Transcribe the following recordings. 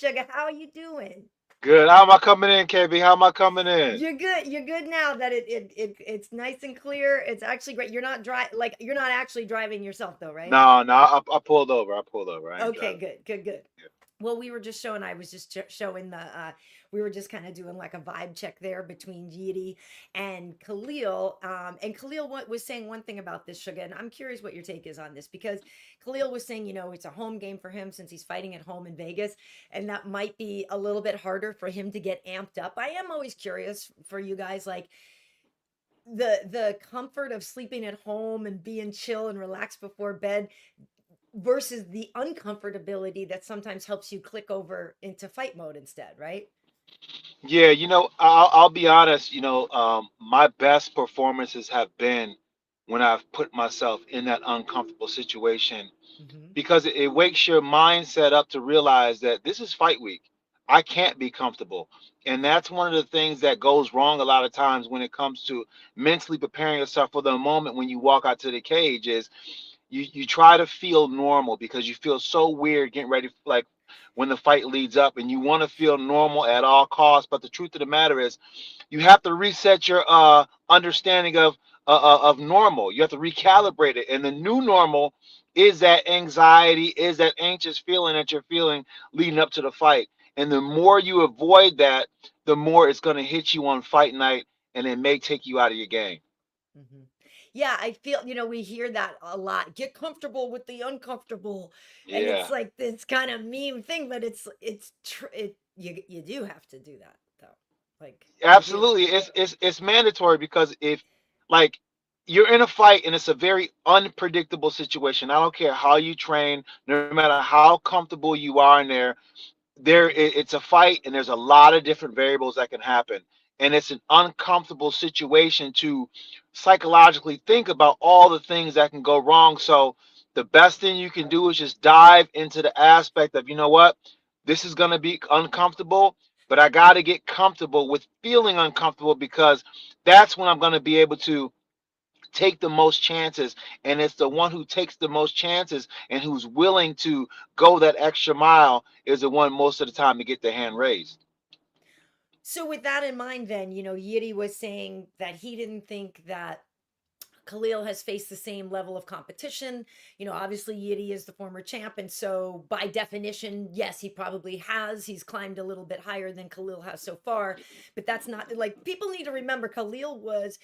sugar. How are you doing? Good. How am I coming in, KB? How am I coming in? You're good. You're good now that it's nice and clear. It's actually great. You're not actually driving yourself though, right? No, no, I pulled over. I pulled over. I ain't Okay, driving. good, good, good. Well, we were just showing. I was just showing the. We were just kind of doing like a vibe check there between Jiri and Khalil. And Khalil was saying one thing about this sugar, and I'm curious what your take is on this because Khalil was saying, it's a home game for him since he's fighting at home in Vegas, and that might be a little bit harder for him to get amped up. I am always curious for you guys, like the comfort of sleeping at home and being chill and relaxed before bed versus the uncomfortability that sometimes helps you click over into fight mode instead, right? Yeah, I'll be honest. My best performances have been when I've put myself in that uncomfortable situation Hmm. because it wakes your mindset up to realize that this is fight week. I can't be comfortable. And that's one of the things that goes wrong a lot of times when it comes to mentally preparing yourself for the moment when you walk out to the cage is you try to feel normal because you feel so weird getting ready like when the fight leads up and you want to feel normal at all costs. But the truth of the matter is you have to reset your understanding of normal. You have to recalibrate it, and the new normal is that anxiety, is that anxious feeling that you're feeling leading up to the fight. And the more you avoid that, the more it's going to hit you on fight night, and it may take you out of your game. Hmm. Yeah, I feel, we hear that a lot. Get comfortable with the uncomfortable. And it's Yeah, like this kind of meme thing, but you do have to do that though. Like you do. absolutely. It's mandatory because if like you're in a fight and it's a very unpredictable situation. I don't care how you train, no matter how comfortable you are in there, it's a fight and there's a lot of different variables that can happen, and it's an uncomfortable situation to psychologically think about all the things that can go wrong. So the best thing you can do is just dive into the aspect of, you know what, this is going to be uncomfortable, but I got to get comfortable with feeling uncomfortable because that's when I'm going to be able to take the most chances. And it's the one who takes the most chances and who's willing to go that extra mile is the one most of the time to get their hand raised. So with that in mind, then, Yiri was saying that he didn't think that Khalil has faced the same level of competition. Obviously Yiri is the former champ, and so by definition, yes, he probably has. He's climbed a little bit higher than Khalil has so far, but that's not like people need to remember. Khalil was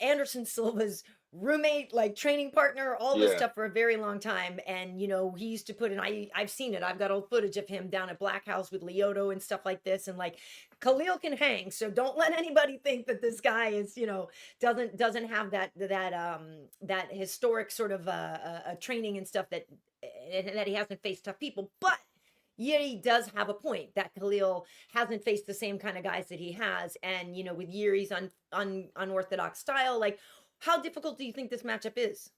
Anderson Silva's roommate, like training partner, all this Yeah. stuff for a very long time. And he used to put in. I've seen it. I've got old footage of him down at Black House with Lyoto and stuff like this. And like Khalil can hang, so don't let anybody think that this guy is doesn't have that historic sort of training and stuff that he hasn't faced tough people, but Yuri does have a point that Khalil hasn't faced the same kind of guys that he has, and with Yuri's unorthodox style, like how difficult do you think this matchup is?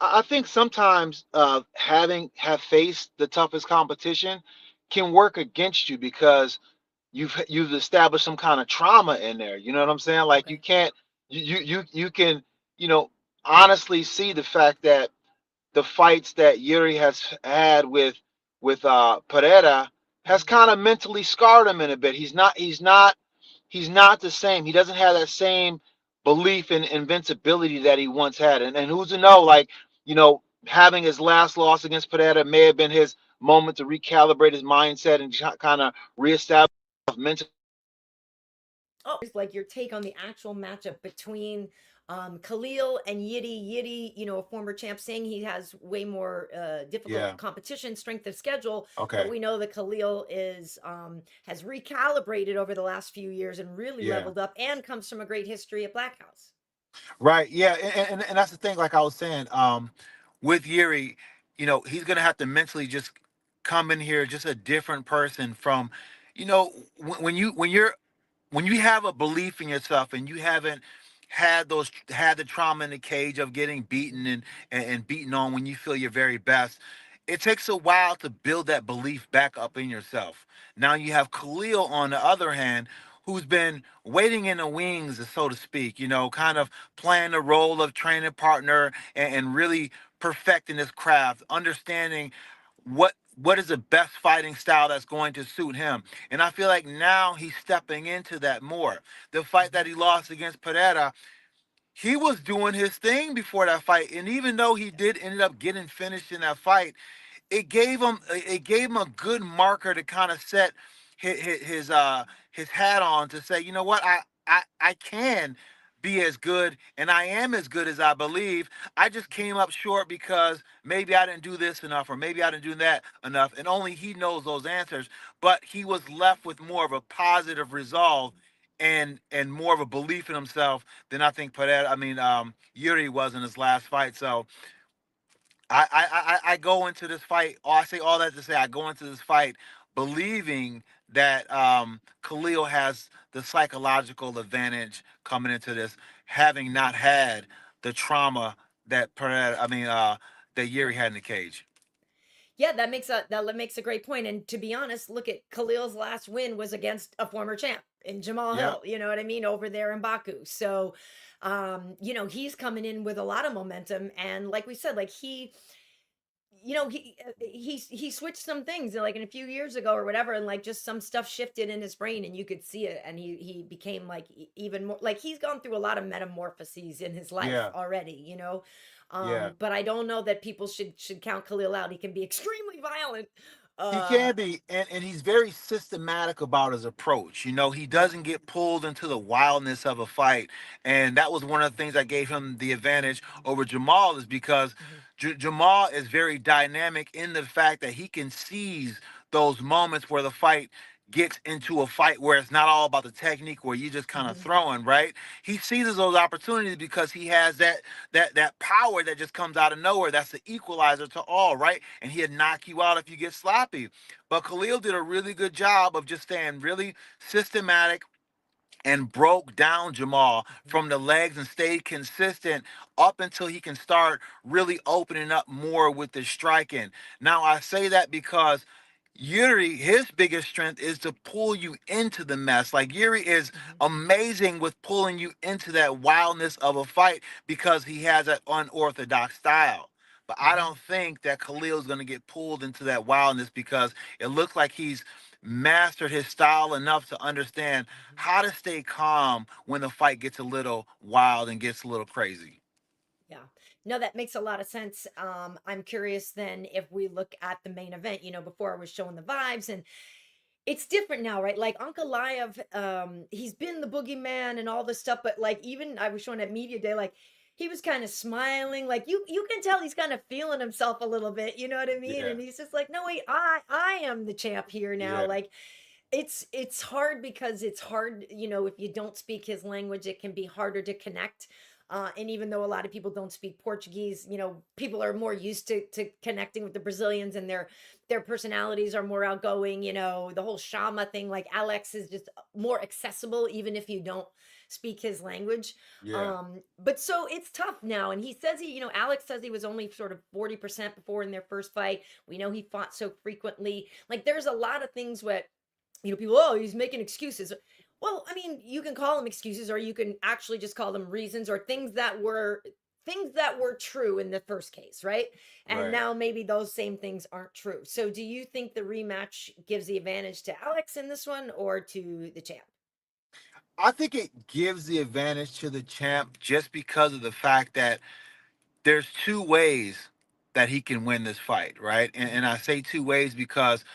I think sometimes having have faced the toughest competition can work against you because you've established some kind of trauma in there. You know what I'm saying? Like you Okay. can't you can you know honestly see the fact that the fights that Yuri has had with Pereira has Hmm. kind of mentally scarred him in a bit. He's not the same. He doesn't have that same belief in invincibility that he once had. And who's to know? Like having his last loss against Pereira may have been his moment to recalibrate his mindset and kind of reestablish mentally. Oh, like your take on the actual matchup between Khalil and Yidi. Yidi, a former champ, saying he has way more difficult Yeah. competition, strength of schedule, but Okay. we know that Khalil is has recalibrated over the last few years and really Yeah. leveled up, and comes from a great history at Black House. Right. Yeah. And that's the thing. Like I was saying, with Yuri, he's gonna have to mentally just come in here just a different person from, when you have a belief in yourself and you haven't had the trauma in the cage of getting beaten and beaten on when you feel your very best, it takes a while to build that belief back up in yourself. Now you have Khalil on the other hand, who's been waiting in the wings, so to speak, kind of playing the role of training partner and really perfecting his craft, understanding what what is the best fighting style that's going to suit him. And I feel like now he's stepping into that more. The fight that Mhm. he lost against Pereira, he was doing his thing before that fight. And even though he Yeah. did end up getting finished in that fight, it gave him a good marker to kind of set his hat on to say, you know what, I can be as good and I am as good as I believe. I just came up short because maybe I didn't do this enough or maybe I didn't do that enough, and only he knows those answers. But he was left with more of a positive resolve and more of a belief in himself than I think Yuri was in his last fight. So I go into this fight. I say all that to say I go into this fight believing that Khalil has the psychological advantage coming into this, having not Mhm. had the trauma that that Yuri Right. had in the cage. Yeah, that makes a great point. And to be honest, look at Khalil's last win was against a former champ in Jamal Yep. Hill. You know what I mean? Over there in Baku. So, he's coming in with a lot of momentum. And like we said, like he switched some things like in a few years ago or whatever, and like just some stuff shifted in his brain, and you could see it, and he became like even more like he's gone through a lot of metamorphoses in his life Yeah. already. Yeah. But I don't know that people should count Khalil out. He can be extremely violent. He uh can be, and he's very systematic about his approach. He yeah. doesn't get pulled into the wildness of a fight, and that was one of the things that gave him the advantage over Jamal, is because Mhm. Jamal is very dynamic in the fact that he can seize those moments where the fight gets into a fight where it's not all about the technique, where you just kind of Mhm. throwing, right? He seizes those opportunities because he has that power that just comes out of nowhere. That's the equalizer to all, right? And he'd knock you out if you get sloppy. But Khalil did a really good job of just staying really systematic and broke down Jamal Mhm. from the legs and stayed consistent up until he can start really opening up more with the striking. Now, I say that because Yuri, his biggest strength is to pull you into the mess. Like, Yuri is Mhm. amazing with pulling you into that wildness of a fight because he has that unorthodox style. But I Mhm. don't think that Khalil's going to get pulled into that wildness because it looks like he's mastered his style enough to understand Mhm. how to stay calm when the fight gets a little wild and gets a little crazy. Yeah. No, that makes a lot of sense. I'm curious then if we look at the main event. Before I was showing the vibes, and it's different now, right? Like Ankalaev, he's been the boogeyman and all this stuff, but like even I was showing at media day, like he was kind of smiling, like you can tell he's kind of feeling himself a little bit, you know what I mean? Yeah, And he's just like, no, wait, I am the champ here now. yeah, Like it's hard because it's hard, if you don't speak his language, it can be harder to connect. And even though a lot of people don't speak Portuguese, people are more used to connecting with the Brazilians, and their personalities are more outgoing. The whole Shama thing, like Alex is just more accessible, even if you don't speak his language. yeah. But so it's tough now. And he says Alex says he was only sort of 40% before in their first fight. We know he fought so frequently. Like there's a lot of things where people, oh, he's making excuses. Well, I mean, you can call them excuses, or you can actually just call them reasons, or things that were true in the first case, right? And Right. now maybe those same things aren't true. So do you think the rematch gives the advantage to Alex in this one or to the champ? I think it gives the advantage to the champ just because of the fact that there's two ways that he can win this fight, right? And Hmm. I say two ways because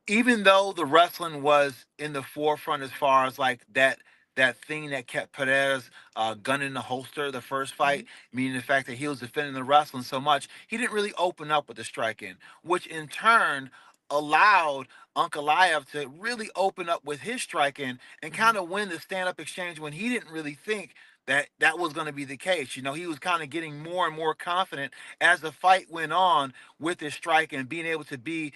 even though the wrestling was in the forefront as far as like that thing that kept Pereira's gun in the holster the first Hmm. fight, meaning the fact that he was defending the wrestling so much, he didn't really open up with the striking, which in turn allowed Ankalaev to really open up with his striking and Hmm. kind of win the stand-up exchange when he didn't really think that was going to be the case. He was kind of getting more and more confident as the fight went on with his striking and being able to be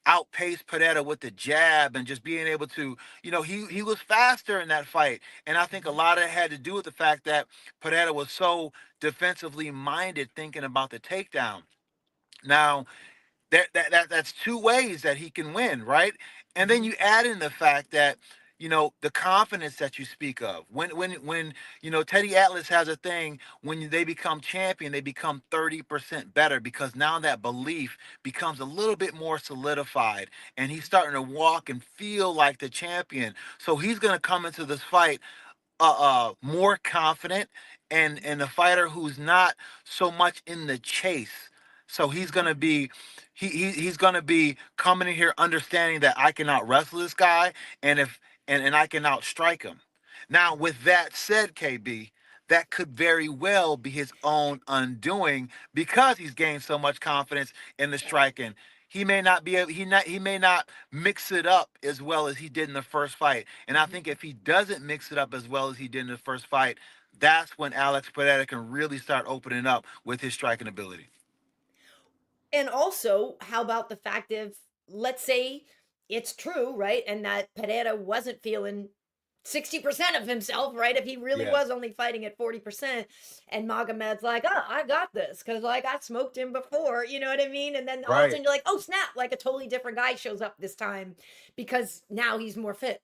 outpace Pereira with the jab and just being able to, he was faster in that fight. And I think a Hmm. lot of it had to do with the fact that Pereira was so defensively minded thinking about the takedown. Now, that's two ways that he can win, right? And then Hmm. you add in the fact that the confidence that you speak of. When Teddy Atlas has a thing, when they become champion, they become 30% better because now that belief becomes a little bit more solidified and he's starting to walk and feel like the champion. So he's going to come into this fight more confident and a fighter who's not so much in the chase. So he's Hmm. gonna be he's gonna be coming in here understanding that I can out wrestle this guy and if and I can outstrike him. Now with that said, KB, that could very well be his own undoing because he's gained so much confidence in the Right. striking. He may not be able, he may not mix it up as well as he did in the first fight. And I Hmm. think if he doesn't mix it up as well as he did in the first fight, that's when Alex Pereira can really start opening up with his striking ability. And also, how about the fact of, let's say it's true, right? And that Pereira wasn't feeling 60% of himself, right? If he really Yeah. was only fighting at 40%, and Magomed's like, oh, I got this because, like, I smoked him before, you know what I mean? And then all of a Right. sudden you're like, oh, snap, like a totally different guy shows up this time because now he's more fit.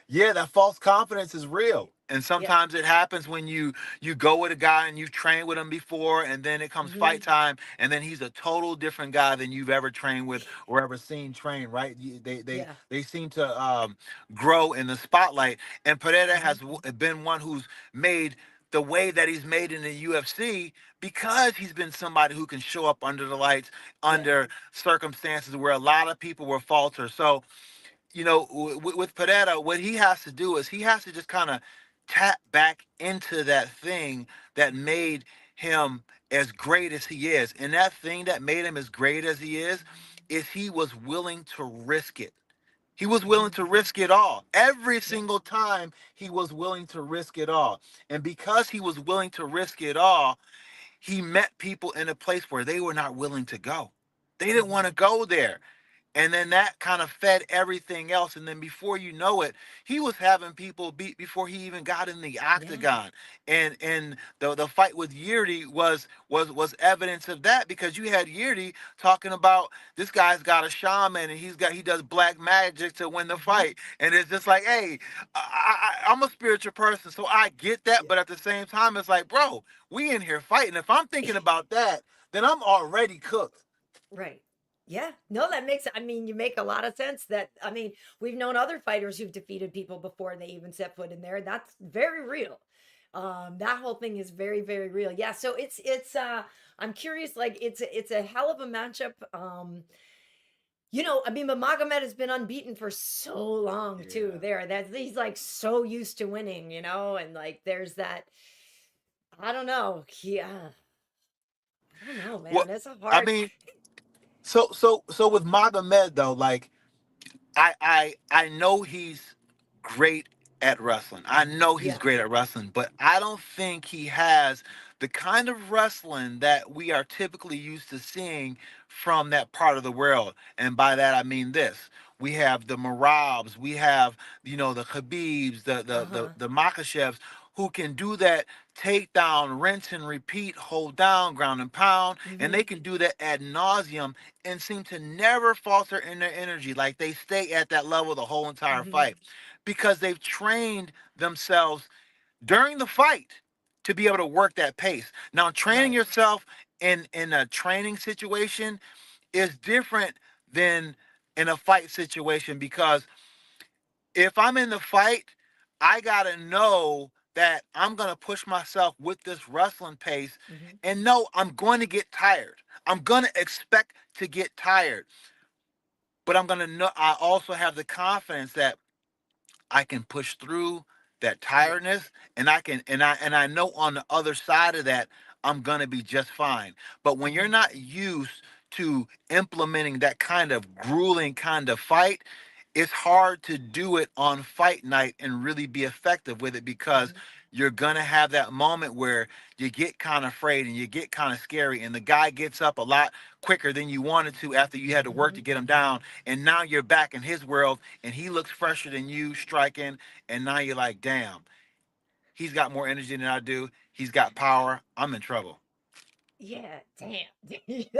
Yeah, that false confidence is real. And Yeah. sometimes it happens when you go with a guy and you've trained with him before and then it comes Hmm. fight time and then he's a total different guy than you've ever trained with or ever seen train, right? Yeah. They seem to grow in the spotlight and Pereira Hmm. has been one who's made the way that he's made in the UFC because he's been somebody who can show up under the lights Yeah. under circumstances where a lot of people will falter. So with Pereira, what he has to do is he has to just kind of tap back into that thing that made him as great as he is. And that thing that made him as great as he is he was willing to risk it. He was willing Hmm. to risk it all. Every Yeah. single time he was willing to risk it all. And because he was willing to risk it all, he met people in a place where they were not willing to go. They didn't Hmm. want to go there. And then that kind of fed everything else. And then before you know it, he was having people beat before he even got in the Yeah. octagon. And the fight with Yuri was evidence of that because you had Yuri talking about this guy's got a shaman and he does black magic to win the Hmm. fight. And it's just like, hey, I'm a spiritual person, so I get that, Yeah. but at the same time, it's like, bro, we in here fighting. If I'm thinking about that, then I'm already cooked. Right. Yeah. No, that makes, I mean, you make a lot of sense that, I mean, we've known other fighters who've defeated people before they even set foot in there. That's very real. That whole thing is very, very real. Yeah. So I'm curious, like it's a hell of a matchup. I mean, but Magomed has been unbeaten for so long too. Yeah. There, that he's like so used to winning, and like there's that, I don't know. Yeah. I don't know, Well, man. It's a I hard, mean, so with Magomed though, like I know he's great at wrestling. I know he's yeah. great at wrestling, but I don't think he has the kind of wrestling that we are typically used to seeing from that part of the world. And by that I mean this. We have the Marabs, we have, the Khabibs, Uh-huh. the Makashevs who can do that takedown, rinse and repeat, hold down, ground and pound, and Hmm. they can do that ad nauseum and seem to never falter in their energy. Like they stay at that level the whole entire Hmm. fight because they've trained themselves during the fight to be able to work that pace. Now, training Right. yourself in a training situation is different than in a fight situation because if I'm in the fight, I gotta know that I'm gonna push myself with this wrestling pace Hmm. and know I'm going to get tired. I'm gonna expect to get tired, but I'm gonna know I also have the confidence that I can push through that Yeah. tiredness and I know on the other side of that I'm going to be just fine. But when you're Hmm. not used to implementing that kind of grueling kind of fight, it's hard to do it on fight night and really be effective with it because Hmm. you're going to have that moment where you get kind of afraid and you get kind of scary and the guy gets up a lot quicker than you wanted to after you had to work to Hmm. get him down and now you're back in his world and he looks fresher than you striking and now you're like, damn, he's got more energy than I do, he's got power, I'm in trouble. Yeah. Damn.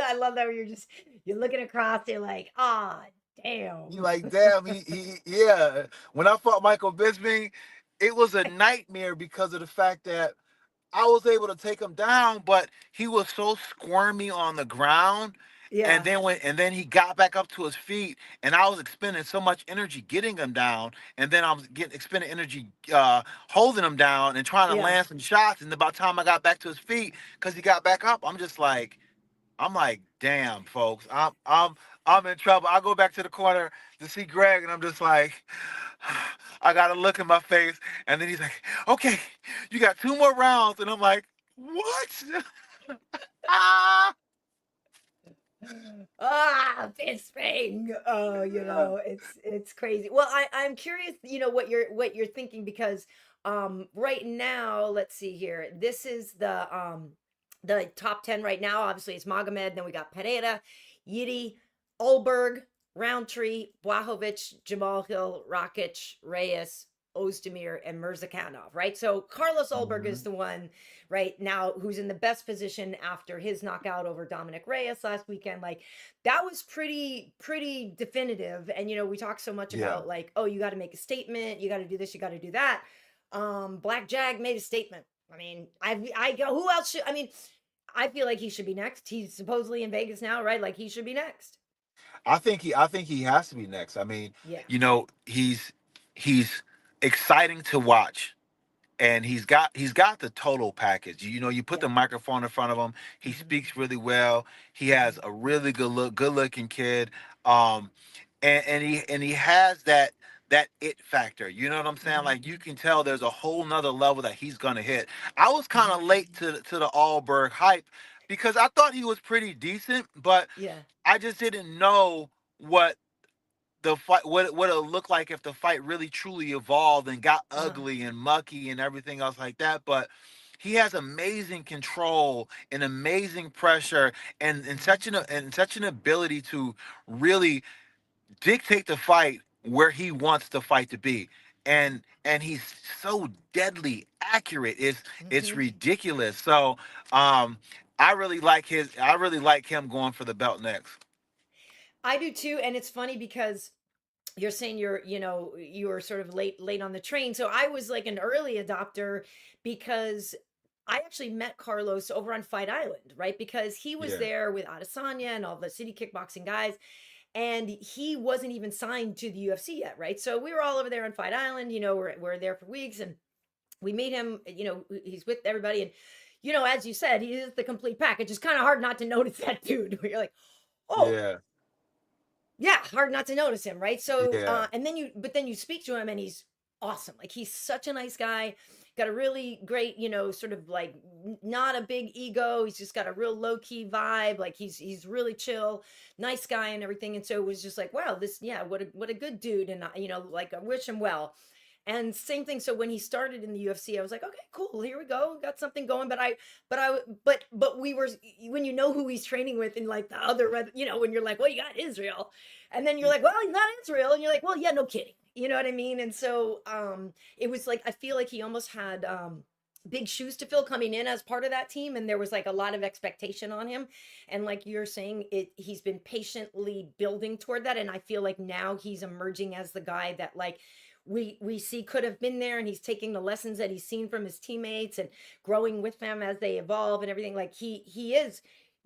I love that where you're looking across. You're like, ah, You Damn. like, damn, yeah. When I fought Michael Bisping, it was a nightmare because of the fact that I was able to take him down, but he was so squirmy on the ground. Yeah. And then he got back up to his feet, and I was expending so much energy getting him down, and then I was getting expending energy holding him down and trying to Yeah. land some shots. And about the time I got back to his feet, because he got back up, I'm like, damn, folks, I'm in trouble. I go back to the corner to see Greg, and I'm just like, I got to look in my face, and then he's like, okay, you got 2 more rounds, and I'm like, what? Ah, Bisping. Oh, it's crazy. Well, I'm curious, what you're thinking because right now, let's see here. This is the top 10 right now. Obviously, it's Magomed, then we got Pereira, Yiri, Olberg, Rountree, Blahovic, Jamal Hill, Rakic, Reyes, Ozdemir, and Mirzakhanov, right? So Carlos Olberg is Mhm. the one right now who's in the best position after his knockout over Dominic Reyes last weekend. Like that was pretty definitive. And we talk so much Yeah, about like, oh, you got to make a statement, you got to do this, you got to do that. Black Jag made a statement. I mean, I go, who else should? I mean, I feel like he should be next. He's supposedly in Vegas now, right? Like he should be next. I think he has to be next. I mean, Yeah. he's exciting to watch, and he's got the total package. You put Yeah. the microphone in front of him. He Hmm. speaks really well. He Hmm. has a really good looking kid. Um, and he has that it factor. You know what I'm saying? Hmm. Like you can tell there's a whole nother level that he's gonna hit. I was kind Hmm. of late to the Allberg hype because I thought he was pretty decent, but Yeah. I just didn't know what the fight what it looked like if the fight really truly evolved and got Uh-huh. ugly and mucky and everything else like that. But he has amazing control and amazing pressure and Hmm. such an ability to really dictate the fight where he wants the fight to be. And he's so deadly accurate. It's Hmm. ridiculous. So um I really like him going for the belt next. I do too, and it's funny because you're saying you were sort of late on the train. So I was like an early adopter because I actually met Carlos over on Fight Island, right? Because he was Yeah. there with Adesanya and all the city kickboxing guys, and he wasn't even signed to the UFC yet, right? So we were all over there on Fight Island. We're there for weeks, and we meet him. He's with everybody, and as you said, he is the complete package. It's kind of hard not to notice that dude. Where you're like, oh, Yeah. yeah, hard not to notice him, right? So, Yeah. but then you speak to him and he's awesome. Like he's such a nice guy, got a really great, sort of like not a big ego. He's just got a real low key vibe. Like he's really chill, nice guy and everything. And so it was just like, wow, yeah, what a good dude. And like I wish him well. And same thing. So when he started in the UFC, I was like, okay, cool, here we go, got something going. But we were when who he's training with, and like the other, when you're like, well, you got Israel, and then you're like, well, he's not Israel, and you're like, well, yeah, no kidding, you know what I mean? And so it was like I feel like he almost had big shoes to fill coming in as part of that team, and there was like a lot of expectation on him, and like you're saying, he's been patiently building toward that, and I feel like now he's emerging as the guy that like we see could have been there, and he's taking the lessons that he's seen from his teammates and growing with them as they evolve and everything. Like he is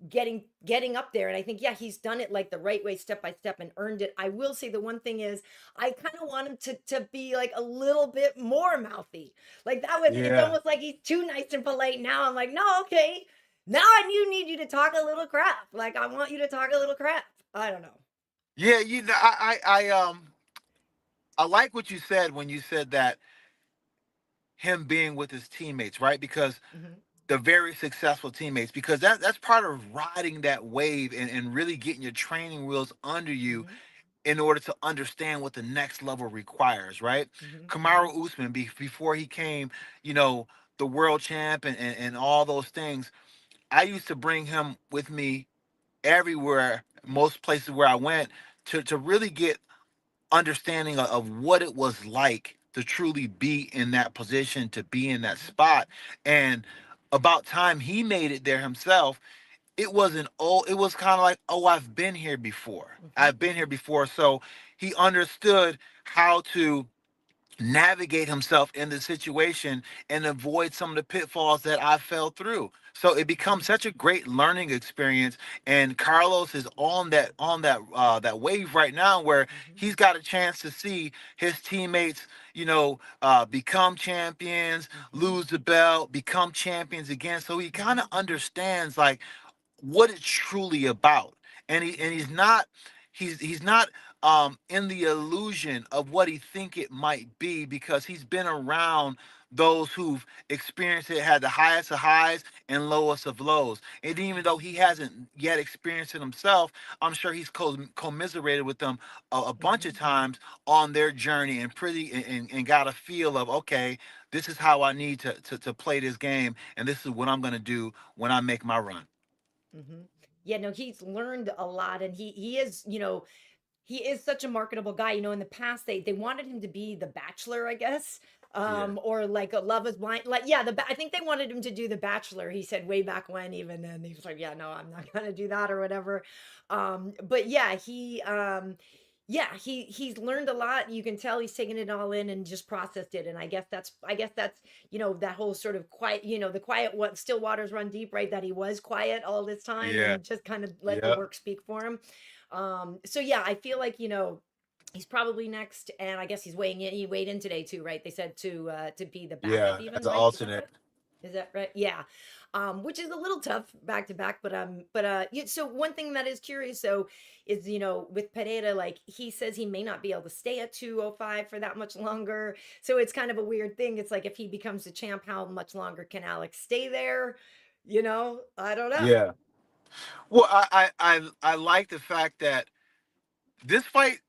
getting up there, and I think, yeah, he's done it like the right way, step by step, and earned it. I will say the one thing is I kind of want him to be like a little bit more mouthy. Like that was it's Yeah. almost like he's too nice and polite now. I'm like, no, okay, now I do need you to talk a little crap. Like I want you to talk a little crap. I don't know. Yeah, I like what you said when you said that him being with his teammates, right? Because Hmm. the very successful teammates, because that's part of riding that wave and really getting your training wheels under you Hmm. in order to understand what the next level requires, right? Hmm. Kamaru Usman, before he came, you know, the world champ and all those things, I used to bring him with me everywhere, most places where I went to really get understanding of what it was like to truly be in that position, to be in that Hmm. spot. And about time he made it there himself. it wasn't, oh, it was kind of like, oh, I've been here before. Hmm. I've been here before. So he understood how to navigate himself in the situation and avoid some of the pitfalls that I fell through. So it becomes Hmm. such a great learning experience. And Carlos is on that wave right now where Hmm. he's got a chance to see his teammates, become champions, Hmm. lose the belt, become champions again. So he kind of understands like what it's truly about. And he's not he's not in the illusion of what he think it might be, because he's been around those who've experienced it, had the highest of highs and lowest of lows. And even though he hasn't yet experienced it himself, I'm sure he's commiserated with them a bunch Hmm. of times on their journey, and and got a feel of, okay, this is how I need to play this game, and this is what I'm going to do when I make my run. Hmm. Yeah, no, he's learned a lot, and he is, he is such a marketable guy. In the past they wanted him to be the Bachelor, I guess, Yeah. or like a Love Is Blind. Like, yeah, I think they wanted him to do the Bachelor. He said way back when, even then, he was like, yeah, no, I'm not gonna do that or whatever. But yeah, he's learned a lot. You can tell he's taken it all in and just processed it. And I guess that's that whole sort of quiet, the quiet, what still waters run deep, right? That he was quiet all this time Yeah. and just kind of let the Yeah. work speak for him. So yeah, I feel like, he's probably next, and I guess he's weighing in. He weighed in today too, right? They said to be the backup Yeah. As even, an right? Is that alternate. right? Is that right? Yeah. Which is a little tough back to back, so one thing that is curious though is, with Pereira, like he says he may not be able to stay at 205 for that much longer. So it's kind of a weird thing. It's like if he becomes the champ, how much longer can Alex stay there? I don't know. Yeah. Well, I like the fact that this fight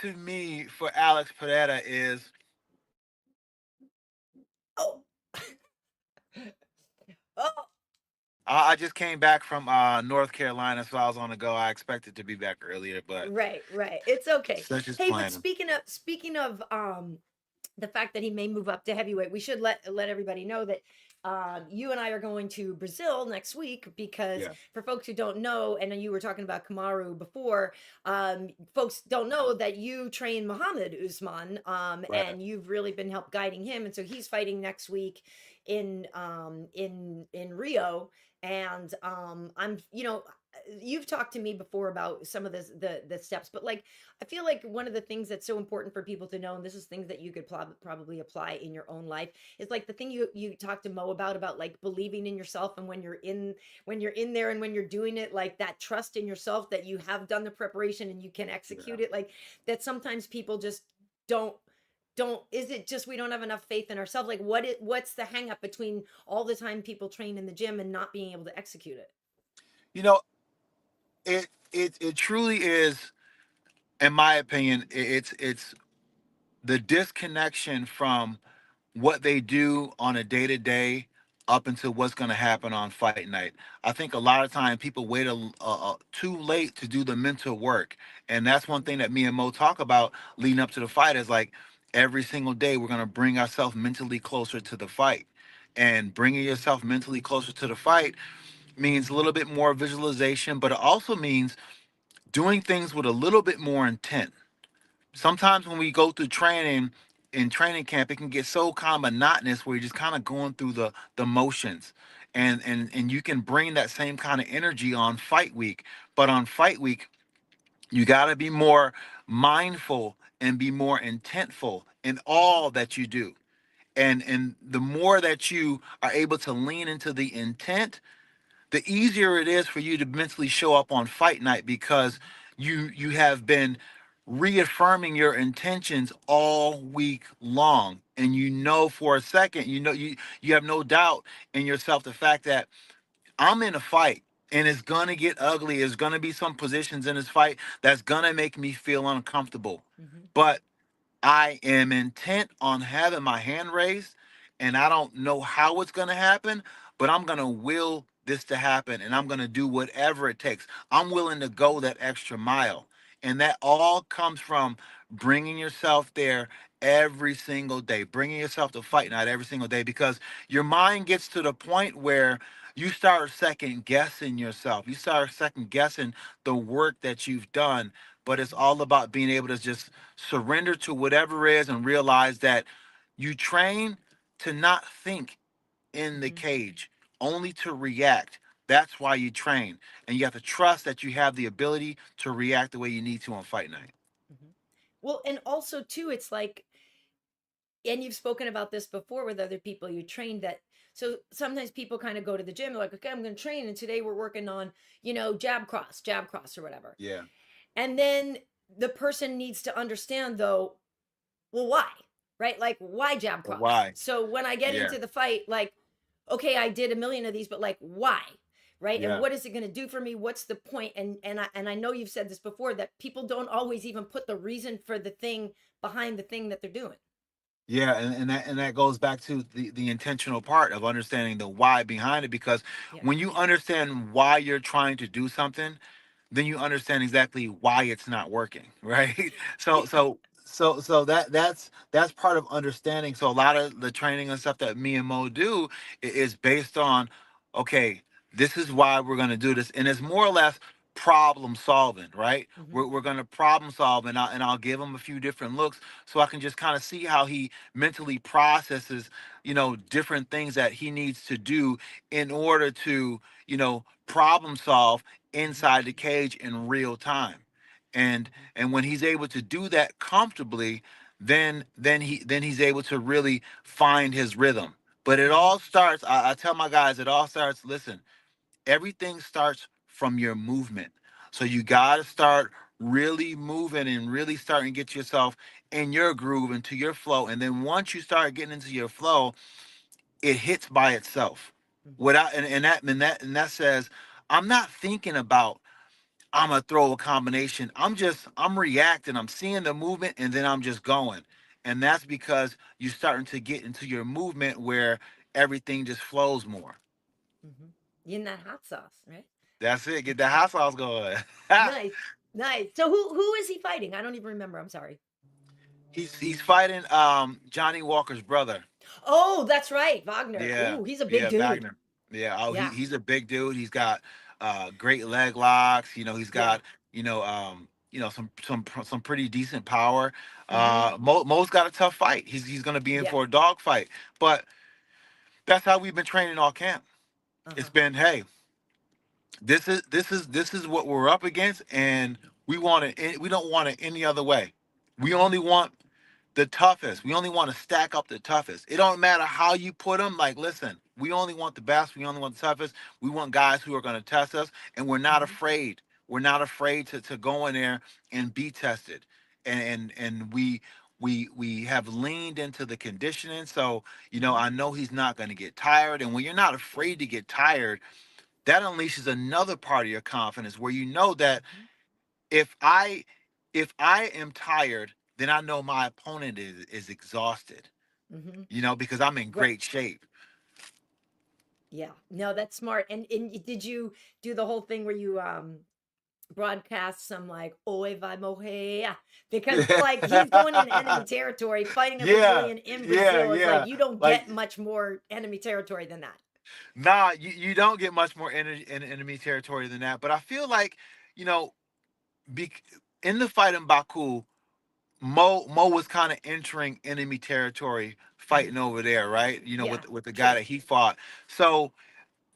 to me for Alex Pereira is, Oh, oh, I just came back from North Carolina, so I was on the go. I expected to be back earlier, but right, right. It's okay. such is Hey, but planning. speaking of the fact that he may move up to heavyweight, we should let everybody know that you and I are going to Brazil next week, because Yeah. for folks who don't know, and you were talking about Kamaru before, folks don't know that you train Mohammad Usman, Right. and you've really been help guiding him, and so he's fighting next week in Rio, and I'm you've talked to me before about some of the steps, but like I feel like one of the things that's so important for people to know, and this is things that you could probably apply in your own life, is like the thing you talked to Mo about like believing in yourself, and when you're in there and when you're doing it, like that trust in yourself that you have done the preparation and you can Yeah. execute it, like that sometimes people just don't don't is it just we don't have enough faith in ourselves? Like what's the hang up between all the time people train in the gym and not being able to execute it? You know, it truly is, in my opinion, it's the disconnection from what they do on a day to day up until what's going to happen on fight night. I think a lot of time people wait too late to do the mental work, and that's one Mhm. thing that me and Mo talk about leading up to the fight. Is like every single day we're going to bring ourselves mentally closer to the fight, and bringing yourself mentally closer to the fight means a little bit more visualization, but it also means doing things with a little bit more intent. Sometimes when we go through training in training camp, it can get so kind of monotonous where you're just kind of going through the motions. And you can bring that same kind of energy on fight week. But on fight week, you got to be more mindful and be more intentful in Mhm. all that you do. And the more that you are able to lean into the intent, the easier it is for you to mentally show up on fight night, because you have been reaffirming your intentions all week long, and you know for a second, you have no doubt in yourself, the fact that I'm in a fight and it's gonna get ugly. There's gonna be some positions in this fight that's gonna make me feel uncomfortable, Mhm. but I am intent on having my hand raised, and I don't know how it's going to happen, but I'm going to will this to happen, and I'm going to do whatever it takes. I'm willing to go that extra mile. And that all comes from bringing yourself there every single day, bringing yourself to fight night every single day, because your mind gets to the point where you start second guessing yourself. You start second guessing the work that you've done. But it's Mhm. all about being able to just surrender to whatever it is and realize that you train to not think in the Mhm. cage, only to react. That's why you train. And you have to trust that you have the ability to react the way you need to on fight night. Mhm. Well, and also too, it's like, and you've spoken about this before with other people you trained that. So sometimes people kind of go to the gym, they're like, okay, I'm going to train, and today we're working on, jab cross or whatever. Yeah. And then the person needs to understand though, well, why? Right? Like, why jab But cross? why? So when I get Yeah. into the fight, like, okay, I did a million of these, but like, why? Right? And Yeah. what is it going to do for me? What's the point? And I know you've said this before that people don't always even put the reason for the thing behind the thing that they're doing. Yeah, and that goes back to the intentional part of understanding the why behind it, because Yeah. when you understand why you're trying to do something, then you understand exactly why it's not working, right? So Yeah. that's part of understanding. So a lot of the training and stuff that me and Mo do is based on, okay, this is why we're going to do this, and it's more or less problem solving, right? Hmm. We're going to problem solve, and I'll give him a few different looks so I can just kind of see how he mentally processes, different things that he needs to do in order to, problem solve Hmm. inside the cage in real time. And when he's able to do that comfortably, then he's able to really find his rhythm. But it Hmm. all starts, I tell my guys, it all starts, listen, everything starts from your movement. So you got to start really moving and really starting to get yourself in your groove, into your flow. And then once you start getting into your flow, it hits by itself. Hmm. Without and that says, I'm not thinking about, I'm gonna throw a combination. I'm reacting. I'm seeing the movement, and then I'm just going. And that's because you're starting to get into your movement where everything just flows more. Hmm. In that hot sauce, right? That's it. Get the hot sauce going. Nice. Nice. So who is he fighting? I don't even remember. I'm sorry. He's fighting Johnny Walker's brother. Oh, that's right. Wagner. Yeah, Ooh, he's a big yeah, dude. Wagner. Yeah. Oh, Yeah. he's a big dude. He's got great leg locks. He's Yeah. got some pretty decent power. Hmm. Mo's got a tough fight. He's gonna be in Yeah. for a dog fight. But that's how we've been training all camp. It's Uh-huh. been, hey, this is what we're up against, and we don't want it any other way. We Hmm. only want the toughest. We only want to stack up the toughest. It don't matter how you put them. Like, listen, we only want the best. We only want the toughest. We want guys who are going to test us, and we're not Hmm. afraid. We're not afraid to go in there and be tested. And we have leaned into the conditioning. So, Hmm. I know he's not going to get tired. And when you're not afraid to get tired, that unleashes another part of your confidence where you know that Hmm. if I if I am tired, then I know my opponent is exhausted. Hmm. Because I'm in Right. great shape. Yeah. No, that's smart. And did you do the whole thing where you broadcast some like "Oy vey mohe"? Because like he's going in enemy territory, fighting a Yeah, Brazilian in yeah, Brazil is like yeah. you don't Like, get much more enemy territory than that. nah, you don't get much more enemy territory than that. But I feel like, you know, be, in the fight in Baku, Mo was kind of entering enemy territory, Hmm. fighting over there, right? Yeah. With the guy True. that he fought. So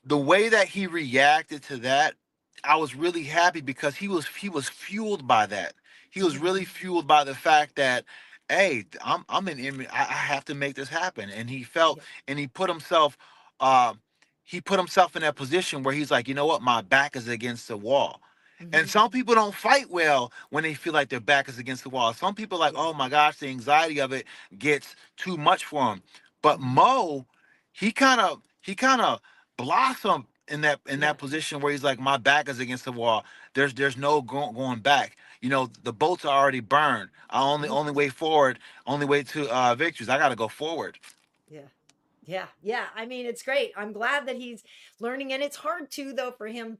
the way that he reacted to that, I was really happy because he was fueled by that. He was Hmm. really fueled by the fact that, hey, I'm an enemy. I have to make this happen. And he felt, Yeah. and uh, he put himself in that position where he's like, you know what, my back is against the wall. And Hmm. some people don't fight well when they feel like their back is against the wall. Some people are like, Yeah. oh my gosh, the anxiety of it gets too much for them. But Hmm. Mo, he kind of blossom in that Yeah. position where he's like, my back is against the wall. There's no going back. The boats are already burned. I only way forward, only way to victories. I got to go forward. Yeah. Yeah. Yeah. I mean, it's great. I'm glad that he's learning. And it's hard too, though, for him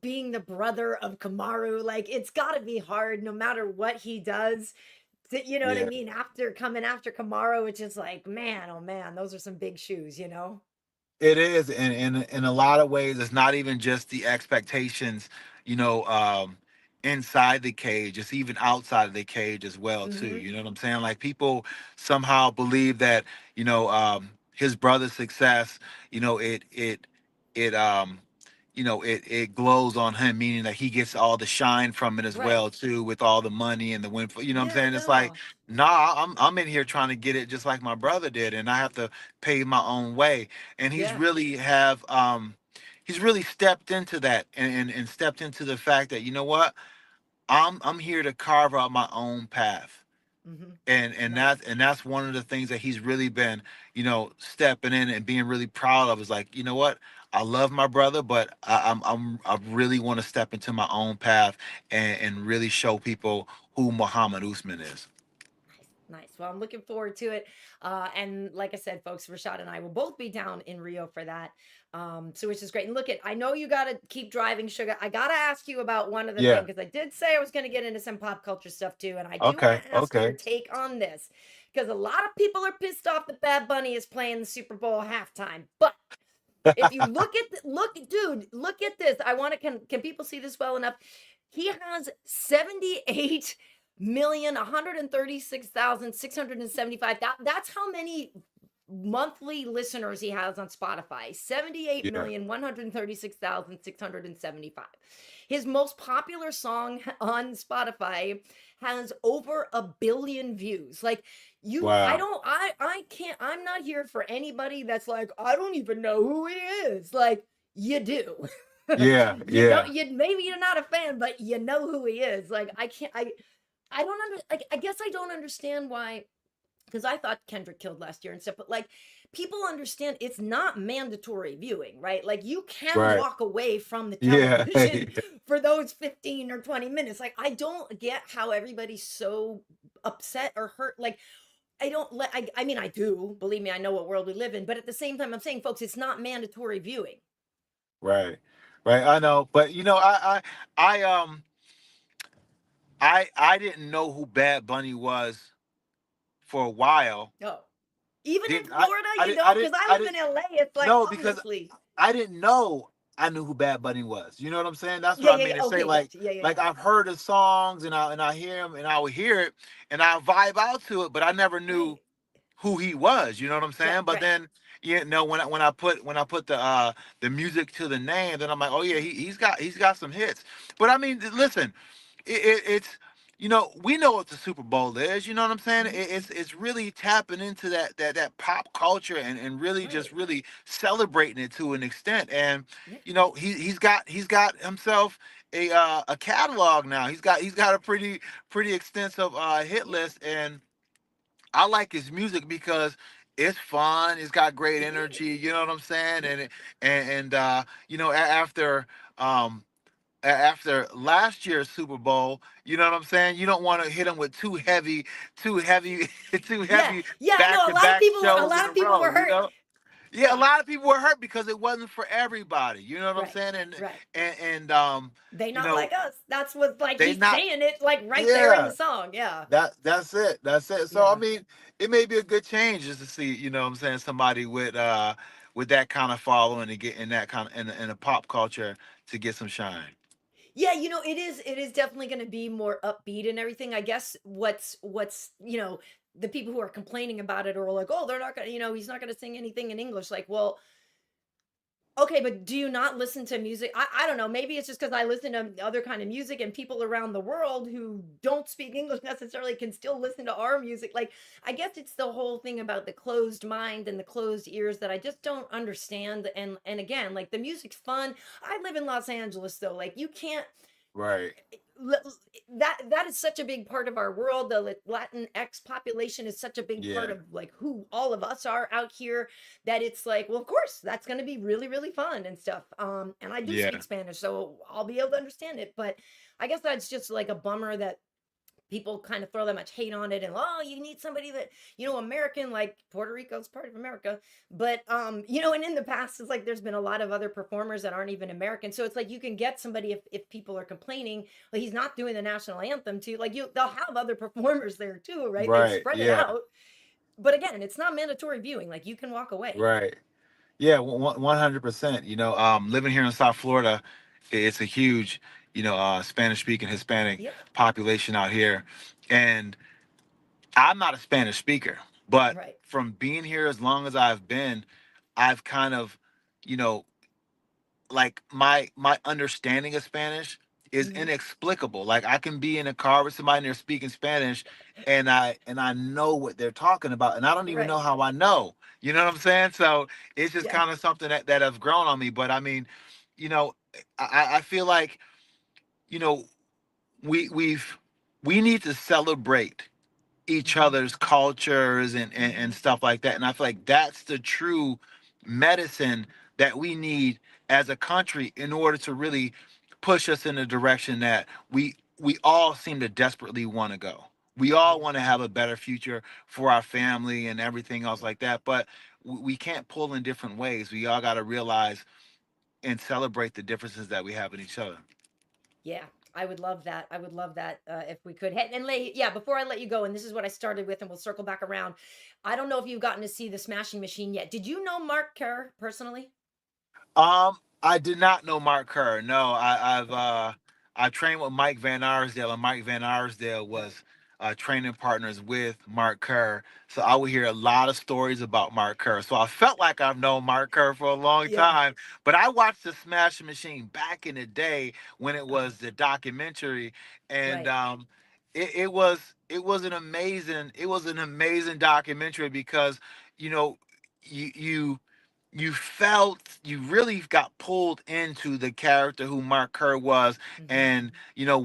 being the brother of Kamaru. Like, it's got to be hard no matter what he does. You know what I Yeah. mean? After coming after Kamaru, it's just like, man, oh man, those are some big shoes, you know? It is, and in a lot of ways, it's not even just the expectations, you know, inside the cage. It's even outside of the cage as well, too. Mm-hmm. You know what I'm saying? Like people somehow believe that, his brother's success, you know, it it glows on him, meaning that he gets all the shine from it as Right. well, too, with all the money and the win. You know what I'm Yeah, saying? It's like, no. nah, I'm in here trying to get it just like my brother did, and I have to pay my own way. And Yeah. he's really stepped into that, and stepped into the fact that, you know what, I'm here to carve out my own path. Mm-hmm. And Nice. that's one of the things that he's really been, stepping in and being really proud of, is like, you know what, I love my brother, but I really want to step into my own path, and really show people who Muhammad Usman is. Nice, nice. Well, I'm looking forward to it. And like I said, folks, Rashad and I will both be down in Rio for that. So which is great. And look at, I know you got to keep driving, Sugar. I got to ask you about one other thing Yeah. because I did say I was going to get into some pop culture stuff too, and I do want Okay. to ask your Okay. take on this because a lot of people are pissed off that Bad Bunny is playing the Super Bowl halftime, but if you look at look, dude, look at this. I want to can people see this well enough? He has 78,136,675. That's how many monthly listeners he has on Spotify. Seventy-eight Yeah. million 136,675. His most popular song on Spotify has over 1 billion views. Like I Wow. don't I can't, I'm not here for anybody that's like, I don't even know who he is. Like you do. Yeah. You don't, Yeah. you maybe you're not a fan, but you know who he is. Like I can't I don't like I guess I don't understand why, because I thought Kendrick killed last year and stuff, but like people understand it's not mandatory viewing, right? Like you can Right. walk away from the Yeah. television for those 15 or 20 minutes. Like I don't get how everybody's so upset or hurt. Like I don't let I mean I do, believe me, I know what world we live in, but at the same time I'm saying, folks, it's not mandatory viewing. Right. Right. I know, but I I didn't know who Bad Bunny was for a while. No. Even in Didn't Florida, you don't, because I I live didn't in LA. It's like, know, because obviously. I didn't know I knew who Bad Bunny was. You know what I'm saying? That's Yeah, what I yeah, mean yeah. to say. Okay, gotcha. Yeah, yeah, Like yeah. I've heard the songs, and I hear him, and I would hear it, and I vibe out to it, but I never knew Right. who he was. You know what I'm Right, saying? But right. then, when I put the music to the name, then I'm like, oh yeah, he's got some hits. But I mean, listen, it's, we know what the Super Bowl is. You know what I'm saying? Hmm. It's really tapping into that pop culture, and really just Right. really celebrating it to an extent. And Yeah. he's got himself a catalog now. He's got a pretty extensive hit Yeah. list, and I like his music because it's fun. It's got great It is. energy. You know what I'm saying? Yeah. And um after last year's Super Bowl, you know what I'm saying? You don't want to hit him with too heavy, too Yeah. heavy Yeah. I back know to back a shows in lot a of people row. were hurt. Yeah, a Yeah. lot of people were hurt because it wasn't for everybody. You know what I'm Right. saying? And Right. and, and They you not know, like us. That's what, like, they he's not. saying it like right there in the Yeah. song. Yeah. That's it. That's it. So I Yeah. mean, it may be a good change just to see, what I'm saying, somebody with that kind of following, to get in that kind of in a pop culture, to get some shine. Yeah, it is definitely going to be more upbeat and everything. I guess what's the people who are complaining about it are like, "Oh, they're not going to, he's not going to sing anything in English." Like, well, okay, but do you not listen to music? I don't know. Maybe it's just because I listen to other kind of music, and people around the world who don't speak English necessarily can still listen to our music. Like, I guess it's the whole thing about the closed mind and the closed ears that I just don't understand. And again, like the music's fun. I live in Los Angeles, though. Like, you can't Right. that is such a big part of our world. The Latin X population is such a big part Yeah. of like who all of us are out here, that it's like, well, of course that's going to be really, really fun and stuff. And I do speak Yeah. Spanish, so I'll be able to understand it. But I guess that's just like a bummer that people kind of throw that much hate on it, and oh, you need somebody that, American, like Puerto Rico's part of America. But and in the past, it's like there's been a lot of other performers that aren't even American, so it's like you can get somebody, if people are complaining, like he's not doing the national anthem too, like they'll have other performers there too, right? They Right. spread it Yeah. out. But again, it's not mandatory viewing, like you can walk away. Right. Yeah, 100%. Living here in South Florida, it's a huge, Spanish speaking Hispanic Yep. population out here, and I'm not a Spanish speaker, but Right. from being here as long as I've been, I've kind of, you know, like my understanding of Spanish is Hmm. inexplicable. Like I can be in a car with somebody and they're speaking Spanish, and I know what they're talking about, and I don't even Right. know how I know. You know what I'm saying? So it's just Yeah. kind of something that has grown on me. But I mean, you know, I feel like you know we need to celebrate each Hmm. other's cultures and Hmm. stuff like that. And I feel like that's the true medicine that we need as a country in order to really push us in the direction that we all seem to desperately want to go. We all Yeah. want to have a better future for our family and everything else Yeah. like that. But we can't pull in different ways. We all got to realize and celebrate the differences that we have in each other. Yeah, I would love that. I would love that if we could. Hey, and yeah, before I let you go, and this is what I started with, and we'll circle back around. I don't know if you've gotten to see the Smashing Machine yet. Did you know Mark Kerr personally? I did not know Mark Kerr. No, Okay. I trained with Mike Van Arsdale, and Mike Van Arsdale Right. was training partners with Mark Kerr. So I would hear a lot of stories about Mark Kerr. So I felt like I've known Mark Kerr for a long Yeah. time. But I watched the Smashing Machine back in the day when it Uh-huh. was the documentary, and Right. it was an amazing documentary because you know you felt you really got pulled into the character who Mark Kerr was, Hmm. and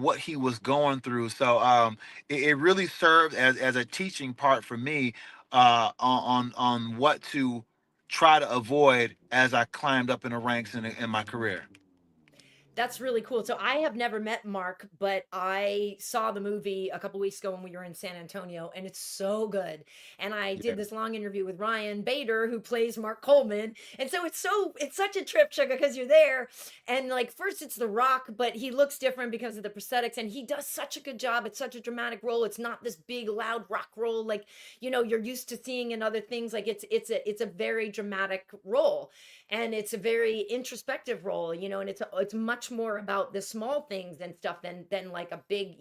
what he was going through. So it really served as a teaching part for me on what to try to avoid as I climbed up in the ranks in my career. That's really cool. So I have never met Mark, but I saw the movie a couple weeks ago when we were in San Antonio, and it's so good. And I Yeah, did this long interview with Ryan Bader, who plays Mark Coleman. And so it's such a trip, Sugar, because you're there. And like first it's The Rock, but he looks different because of the prosthetics, and he does such a good job. It's such a dramatic role. It's not this big, loud rock role like you're used to seeing in other things. Like it's a very dramatic role, and it's a very introspective role, and it's much more about the small things and stuff than like a big,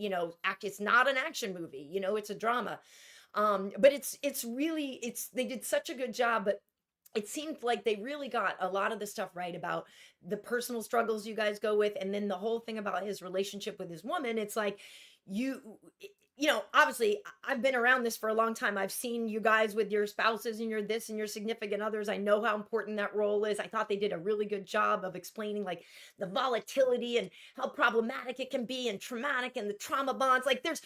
act. It's not an action movie, it's a drama. But it's really, they did such a good job. But it seemed like they really got a lot of the stuff right about the personal struggles you guys go with, and then the whole thing about his relationship with his woman. It's like you obviously I've been around this for a long time. I've seen you guys with your spouses and your this and your significant others. I know how important that role is. I thought they did a really good job of explaining like the volatility and how problematic it can be and traumatic and the trauma bonds. Like there's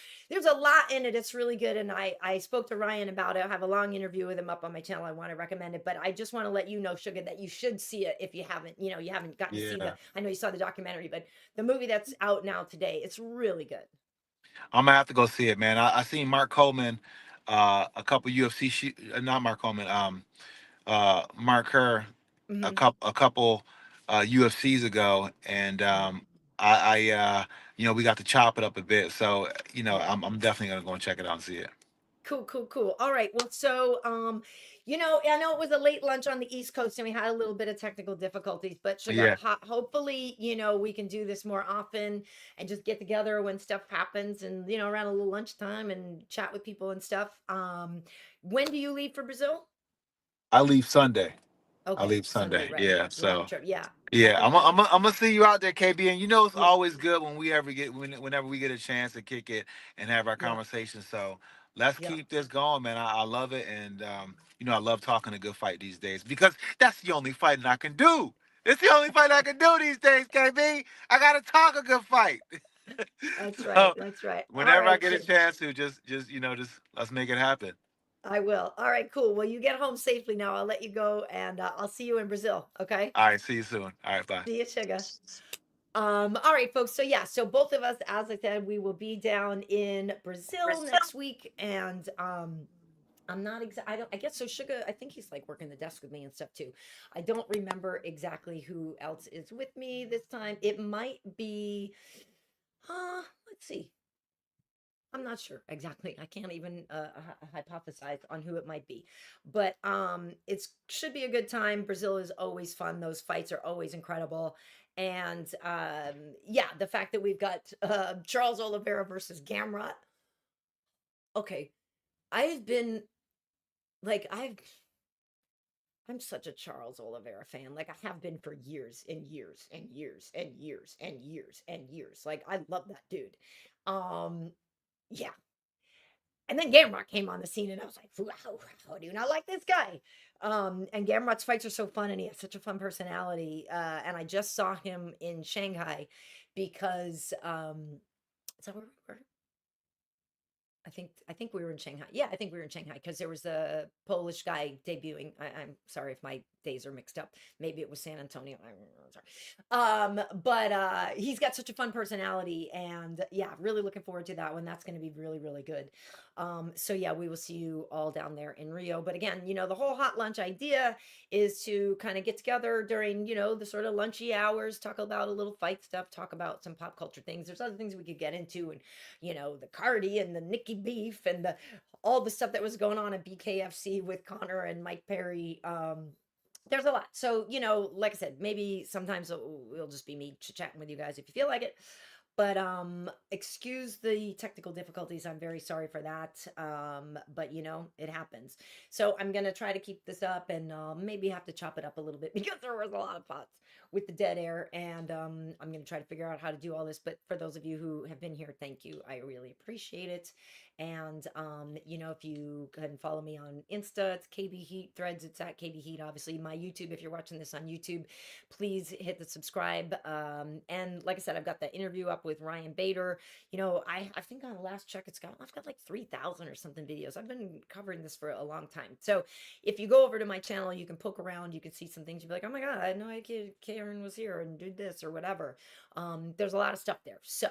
a lot in it. It's really good. And I spoke to Ryan about it. I have a long interview with him up on my channel. I want to recommend it, but I just want to let you know, Sugar, that you should see it if you haven't gotten to see yeah. I know you saw the documentary, but the movie that's out now today, it's really good. I'm gonna have to go see it, man. I seen Mark Coleman, a couple UFC, not Mark Coleman, Mark Kerr, Hmm. a couple UFCs ago, and Yeah. we got to chop it up a bit. So Yeah. I'm definitely gonna go and check it out and see it. Cool, cool, cool. All right. Well, so I know it was a late lunch on the East Coast and we had a little bit of technical difficulties, but Sugar, Yeah, hopefully, we can do this more often and just get together when stuff happens and around a little lunchtime and chat with people and stuff. When do you leave for Brazil? I leave Sunday. I Okay, leave Sunday, Sunday. right. Yeah, Long so trip. Yeah. I yeah, think I'm gonna see you out there, KB. And it's yeah. always good when whenever we get a chance to kick it and have our Yeah. conversation. So let's Yeah. keep this going, man. I love it, and I love talking a good fight these days because that's the only fighting I can do. It's the only fight I can do these days, KB. I gotta talk a good fight. That's right. So That's right. All whenever I right. get a chance to, just let's make it happen. I will. All right, cool. Well, you get home safely now. I'll let you go, and I'll see you in Brazil. Okay. All right, see you soon. All right, bye. See you, sugar. All right, folks. So yeah, so both of us, as I said, we will be down in Brazil next week, and I'm not exact. I don't. I guess so. Sugar. I think he's like working the desk with me and stuff too. I don't remember exactly who else is with me this time. It might be. Let's see. I'm not sure exactly. I can't even hypothesize on who it might be, but it should be a good time. Brazil is always fun. Those fights are always incredible, and yeah, the fact that we've got Charles Oliveira versus Gamrot. Okay, I've been like I'm such a Charles Oliveira fan. Like I have been for years and years and years and years and years and years. Like I love that dude. Um, yeah. And then Gamrot came on the scene, and I was like, wow, how do you not like this guy? And Gamrot's fights are so fun, and he has such a fun personality. And I just saw him in Shanghai because is that where we were? I think we were in Shanghai. Yeah, I think we were in Shanghai because there was a Polish guy debuting. I'm sorry if my days are mixed up. Maybe it was San Antonio. I'm sorry. But he's got such a fun personality, and yeah, really looking forward to that one. That's going to be really, really good. So yeah, we will see you all down there in Rio. But again, the whole hot lunch idea is to kind of get together during, the sort of lunchy hours, talk about a little fight stuff, talk about some pop culture things. There's other things we could get into, and the Cardi and the Nikki beef and the all the stuff that was going on at BKFC with Connor and Mike Perry. There's a lot. So, like I said, maybe sometimes it'll just be me chatting with you guys if you feel like it. But excuse the technical difficulties. I'm very sorry for that. But it happens. So I'm gonna try to keep this up and maybe have to chop it up a little bit because there was a lot of pots with the dead air, and I'm gonna try to figure out how to do all this. But for those of you who have been here, thank you. I really appreciate it. And if you can follow me on Insta, it's KB Heat. Threads, it's at KB Heat. Obviously, my YouTube. If you're watching this on YouTube, please hit the subscribe. And like I said, I've got the interview up with Ryan Bader. I think on the last check, I've got like 3,000 or something videos. I've been covering this for a long time. So if you go over to my channel, you can poke around. You can see some things. You'll be like, oh my God, I had no idea Karyn was here and did this or whatever. There's a lot of stuff there. So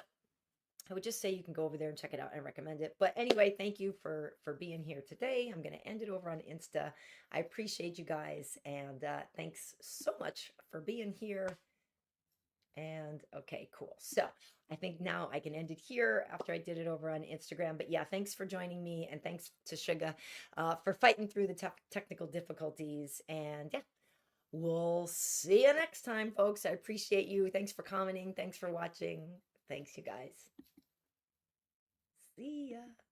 I would just say you can go over there and check it out and recommend it. But anyway, thank you for being here today. I'm going to end it over on Insta. I appreciate you guys, and thanks so much for being here. And okay, cool. So I think now I can end it here after I did it over on Instagram. But yeah, thanks for joining me, and thanks to Suga for fighting through the technical difficulties. And yeah, we'll see you next time, folks. I appreciate you. Thanks for commenting. Thanks for watching. Thanks, you guys. See ya.